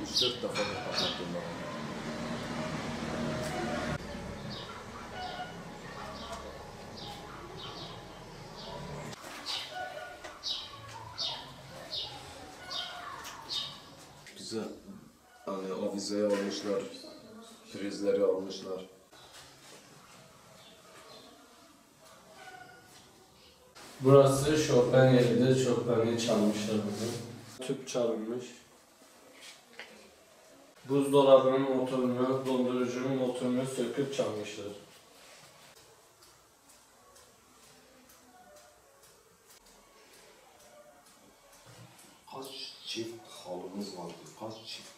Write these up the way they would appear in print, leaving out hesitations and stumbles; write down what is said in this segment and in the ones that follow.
3-4 defa da kapattım ben. Bize hani avizeyi almışlar, prizleri almışlar. Burası Chopin yeridir. Chopin'i çalmışlar burada. Tüp çalınmış. Buzdolabının motorunu, dondurucunun motorunu söküp çalmışlar. Kaç çift halımız vardı, kaç çift?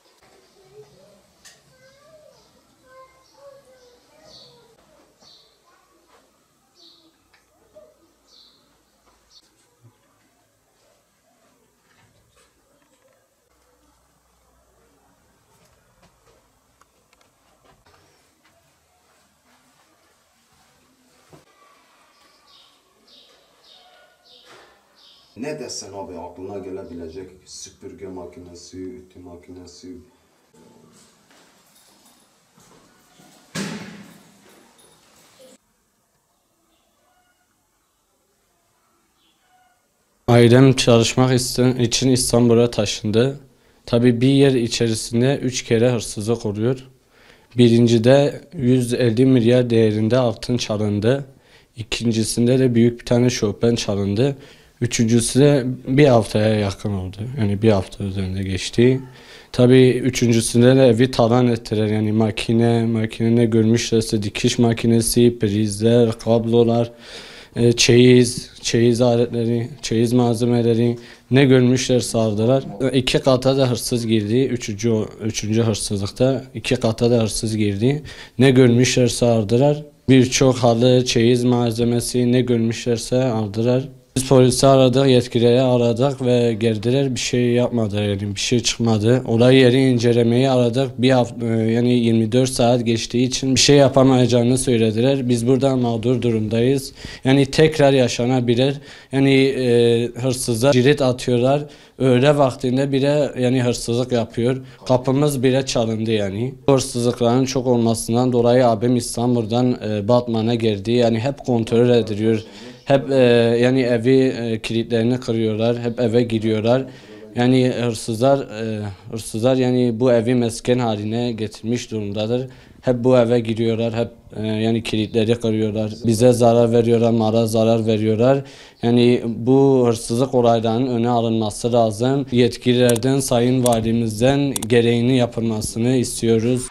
Ne desen abi aklına gelebilecek süpürge makinesi, ütü makinesi. Ailem çalışmak için İstanbul'a taşındı. Tabii bir yer içerisinde 3 kere hırsızlık oluyor. Birincide 150 milyar değerinde altın çalındı. İkincisinde de büyük bir tane Chopin çalındı. Üçüncüsü de bir haftaya yakın oldu. Yani bir hafta üzerinde geçti. Tabii üçüncüsünde de evi talan ettiler. Yani makine ne görmüşlerse dikiş makinesi, prizler, kablolar, çeyiz aletleri, çeyiz malzemeleri ne görmüşlerse aldılar. 2 kata da hırsız girdi. Üçüncü hırsızlıkta 2 kata da hırsız girdi. Ne görmüşlerse aldılar. Birçok halı, çeyiz malzemesi ne görmüşlerse aldılar. Biz polisi aradık, yetkilileri aradık ve geldiler, bir şey yapmadı, yani bir şey çıkmadı. Olay yeri incelemeyi aradık. Bir hafta, yani 24 saat geçtiği için bir şey yapamayacağını söylediler. Biz burada mağdur durumdayız. Yani tekrar yaşanabilir. Yani hırsızlar cirit atıyorlar. Öğle vaktinde bile yani hırsızlık yapıyor. Kapımız bile çalındı yani. Hırsızlıkların çok olmasından dolayı abim İstanbul'dan Batman'a geldi. Yani hep kontrol ediliyor. Hep yani evi kilitlerini kırıyorlar. Hep eve giriyorlar. Yani hırsızlar yani bu evi mesken haline getirmiş durumdadır. Hep bu eve giriyorlar. Hep yani kilitleri kırıyorlar. Bize zarar veriyorlar, mala zarar veriyorlar. Yani bu hırsızlık olaylarının öne alınması lazım. Yetkililerden, Sayın Valimizden gereğini yapılmasını istiyoruz.